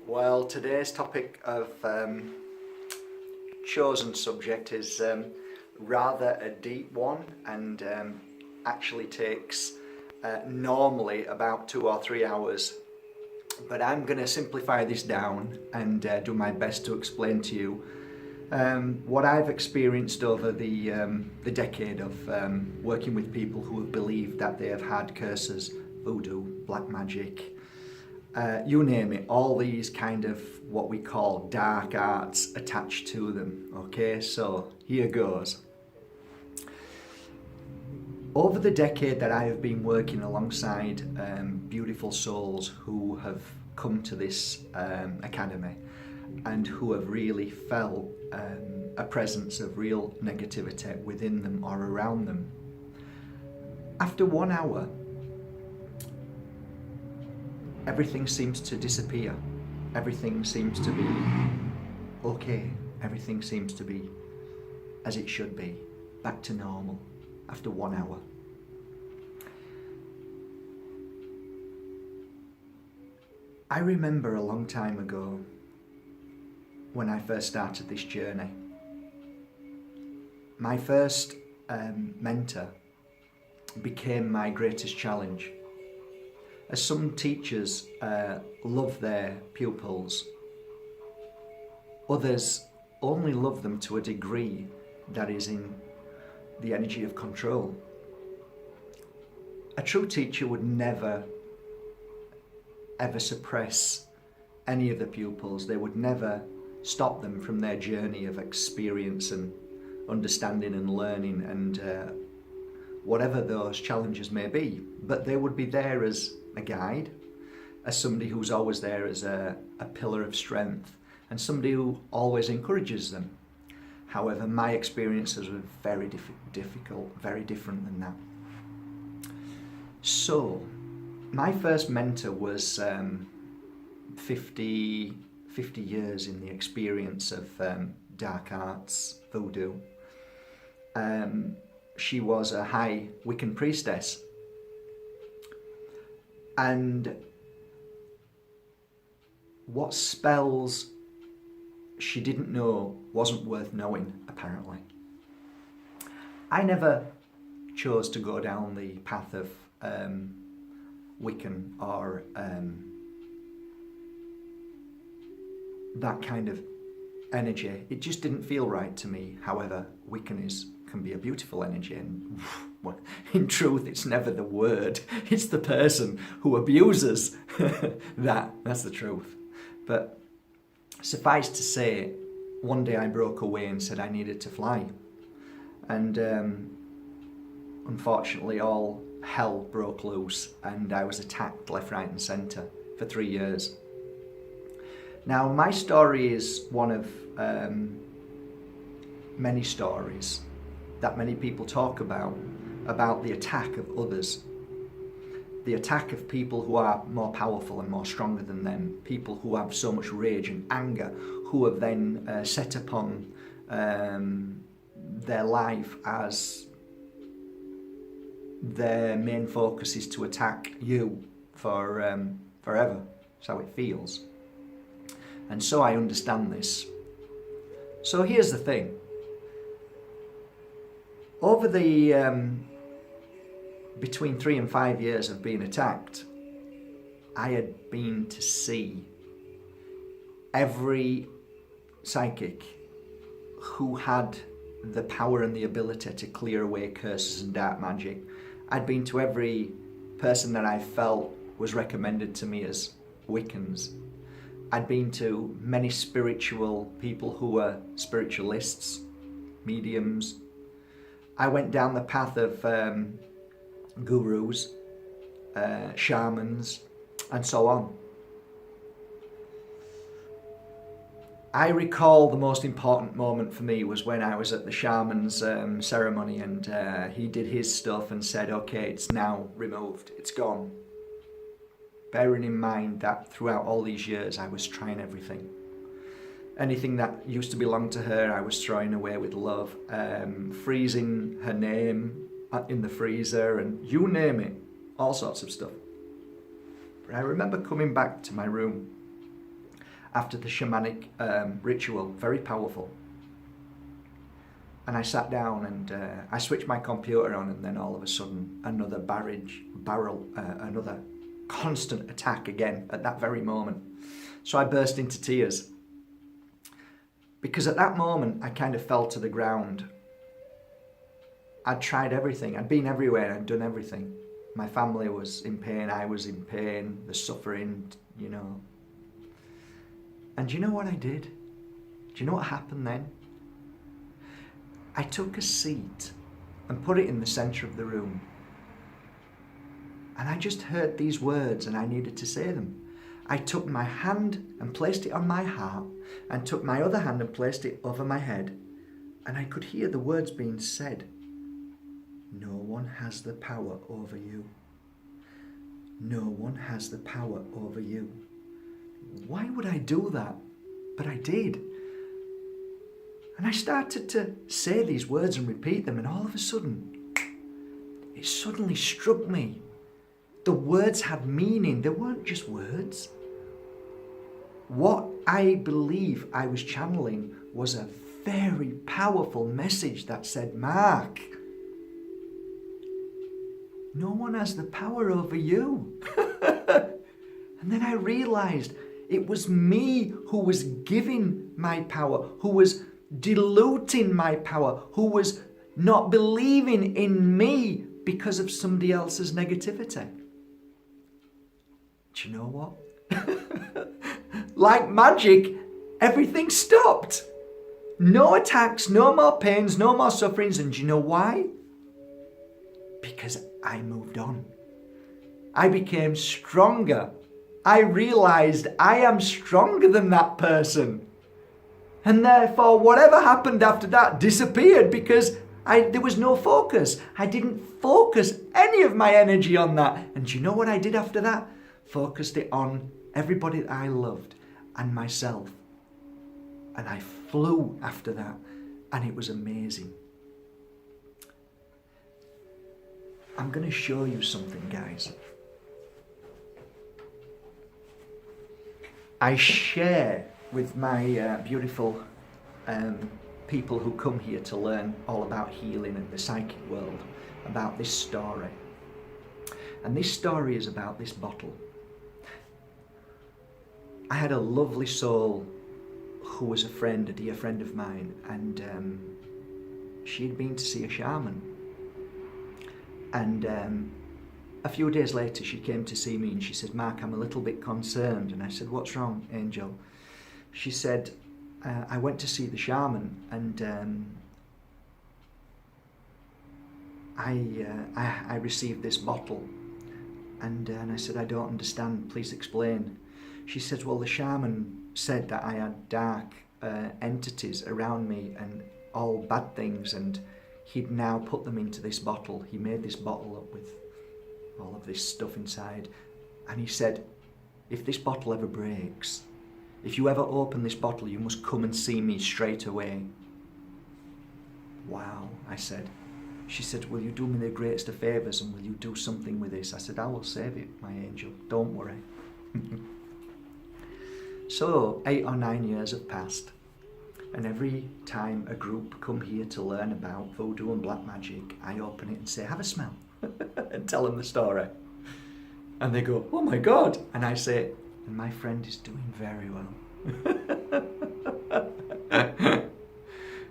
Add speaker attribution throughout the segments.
Speaker 1: Well, today's topic of chosen subject is rather a deep one and actually takes normally about 2 or 3 hours. But I'm going to simplify this down and do my best to explain to you what I've experienced over the decade of working with people who have believed that they have had curses, voodoo, black magic, you name it, all these kind of what we call dark arts attached to them. Okay, so here goes. Over the decade that I have been working alongside beautiful souls who have come to this academy and who have really felt a presence of real negativity within them or around them, after 1 hour, everything seems to disappear. Everything seems to be okay. Everything seems to be as it should be, back to normal after 1 hour. I remember a long time ago when I first started this journey. My first mentor became my greatest challenge. As some teachers love their pupils, others only love them to a degree that is in the energy of control. A true teacher would never ever suppress any of the pupils. They would never stop them from their journey of experience and understanding and learning and whatever those challenges may be. But they would be there as a guide, as somebody who's always there as a pillar of strength, and somebody who always encourages them. However, my experiences were very difficult, very different than that. So, my first mentor was 50 years in the experience of dark arts, voodoo. She was a high Wiccan priestess. And what spells she didn't know wasn't worth knowing, apparently. I never chose to go down the path of Wiccan or that kind of energy. It just didn't feel right to me. However, Wiccan can be a beautiful energy, and well, in truth, it's never the word, it's the person who abuses that's the truth. But suffice to say, one day I broke away and said I needed to fly, and unfortunately all hell broke loose and I was attacked left, right and centre for 3 years. Now, my story is one of many stories that many people talk about the attack of others, the attack of people who are more powerful and more stronger than them, people who have so much rage and anger, who have then set upon their life as their main focus is to attack you for forever. That's how it feels. And so I understand this. So here's the thing. Over the between 3 and 5 years of being attacked, I had been to see every psychic who had the power and the ability to clear away curses and dark magic. I'd been to every person that I felt was recommended to me as Wiccans. I'd been to many spiritual people who were spiritualists, mediums. I went down the path of gurus, shamans, and so on. I recall the most important moment for me was when I was at the shaman's ceremony, and he did his stuff and said, okay, it's now removed, it's gone. Bearing in mind that throughout all these years I was trying everything. Anything that used to belong to her I was throwing away with love, freezing her name in the freezer and you name it, all sorts of stuff. But I remember coming back to my room after the shamanic ritual, very powerful. And I sat down and I switched my computer on, and then all of a sudden another another constant attack again at that very moment. So I burst into tears. Because at that moment I kind of fell to the ground. I'd tried everything, I'd been everywhere, I'd done everything. My family was in pain, I was in pain, the suffering, you know. And do you know what I did? Do you know what happened then? I took a seat and put it in the center of the room. And I just heard these words and I needed to say them. I took my hand and placed it on my heart and took my other hand and placed it over my head. And I could hear the words being said. No one has the power over you. No one has the power over you. Why would I do that? But I did. And I started to say these words and repeat them, and all of a sudden, it suddenly struck me. The words had meaning. They weren't just words. What I believe I was channeling was a very powerful message that said, Mark, no one has the power over you. And then I realized it was me who was giving my power, who was diluting my power, who was not believing in me because of somebody else's negativity. Do you know what? Like magic, everything stopped. No attacks, no more pains, no more sufferings. And do you know why? Because I moved on. I became stronger. I realized I am stronger than that person. And therefore, whatever happened after that disappeared because there was no focus. I didn't focus any of my energy on that. And do you know what I did after that? Focused it on everybody that I loved and myself. And I flew after that. And it was amazing. I'm going to show you something, guys. I share with my beautiful people who come here to learn all about healing and the psychic world, about this story. And this story is about this bottle. I had a lovely soul who was a friend, a dear friend of mine, and she'd been to see a shaman. And a few days later she came to see me and she said, Mark, I'm a little bit concerned. And I said, what's wrong, Angel? She said, I went to see the shaman and I received this bottle. And I said, I don't understand, please explain. She said, well, the shaman said that I had dark entities around me and all bad things, and he'd now put them into this bottle. He made this bottle up with all of this stuff inside. And he said, if this bottle ever breaks, if you ever open this bottle, you must come and see me straight away. Wow, I said. She said, will you do me the greatest of favours and will you do something with this? I said, I will save it, my angel, don't worry. So 8 or 9 years have passed. And every time a group come here to learn about voodoo and black magic, I open it and say, have a smell, and tell them the story. And they go, oh my God. And I say, and my friend is doing very well.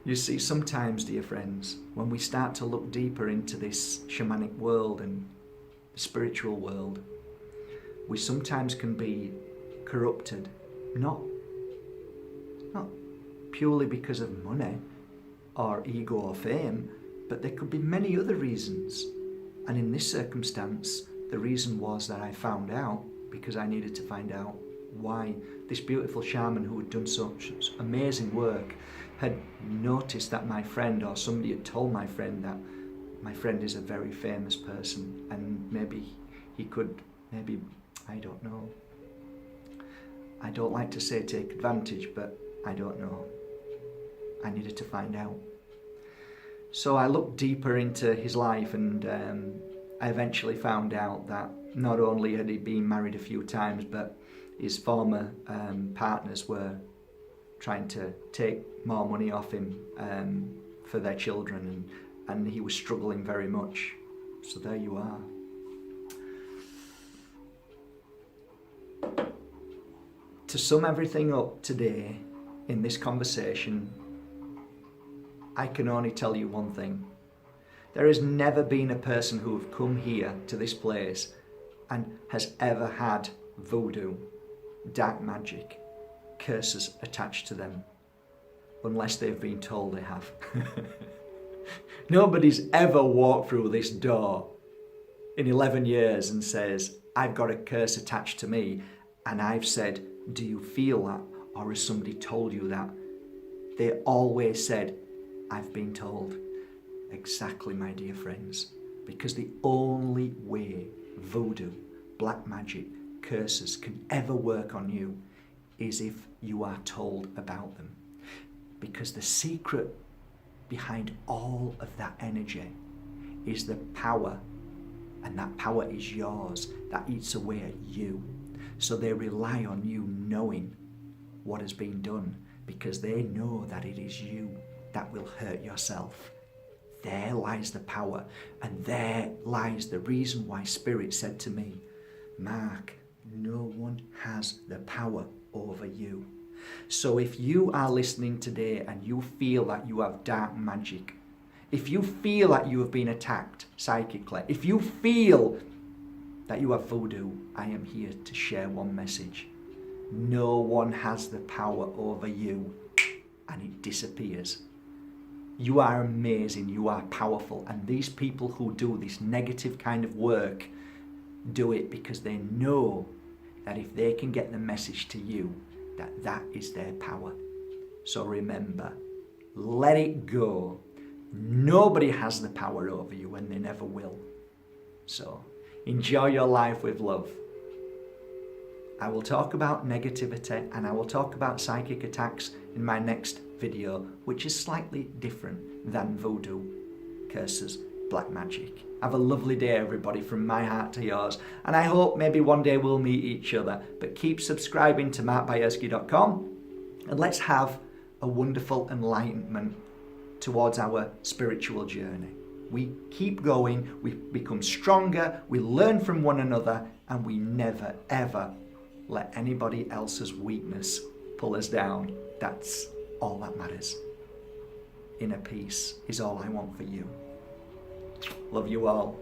Speaker 1: You see, sometimes, dear friends, when we start to look deeper into this shamanic world and the spiritual world, we sometimes can be corrupted, not purely because of money or ego or fame, but there could be many other reasons. And in this circumstance, the reason was that I found out, because I needed to find out why this beautiful shaman who had done such amazing work had noticed that my friend, or somebody had told my friend that my friend is a very famous person and maybe he could, I don't know. I don't like to say take advantage, but I don't know. I needed to find out. So I looked deeper into his life and I eventually found out that not only had he been married a few times, but his former partners were trying to take more money off him for their children, and he was struggling very much. So there you are. To sum everything up today in this conversation, I can only tell you one thing. There has never been a person who have come here to this place and has ever had voodoo, dark magic, curses attached to them, unless they've been told they have. Nobody's ever walked through this door in 11 years and says, I've got a curse attached to me, and I've said, do you feel that? Or has somebody told you that? They always said, I've been told. Exactly, my dear friends, because the only way voodoo, black magic, curses can ever work on you is if you are told about them. Because the secret behind all of that energy is the power, and that power is yours, that eats away at you. So they rely on you knowing what has been done, because they know that it is you that will hurt yourself. There lies the power, and there lies the reason why Spirit said to me, Mark, no one has the power over you. So if you are listening today and you feel that you have dark magic, if you feel that you have been attacked psychically, if you feel that you have voodoo, I am here to share one message. No one has the power over you, and it disappears. You are amazing, you are powerful, and these people who do this negative kind of work do it because they know that if they can get the message to you, that is their power. So remember, let it go. Nobody has the power over you, and they never will. So enjoy your life with love. I will talk about negativity, and I will talk about psychic attacks in my next video, which is slightly different than voodoo, curses, black magic. Have a lovely day, everybody, from my heart to yours, and I hope maybe one day we'll meet each other. But keep subscribing to markbajerski.com, and let's have a wonderful enlightenment towards our spiritual journey. We keep going, we become stronger, we learn from one another, and we never ever let anybody else's weakness pull us down. That's all that matters. Inner peace is all I want for you. Love you all.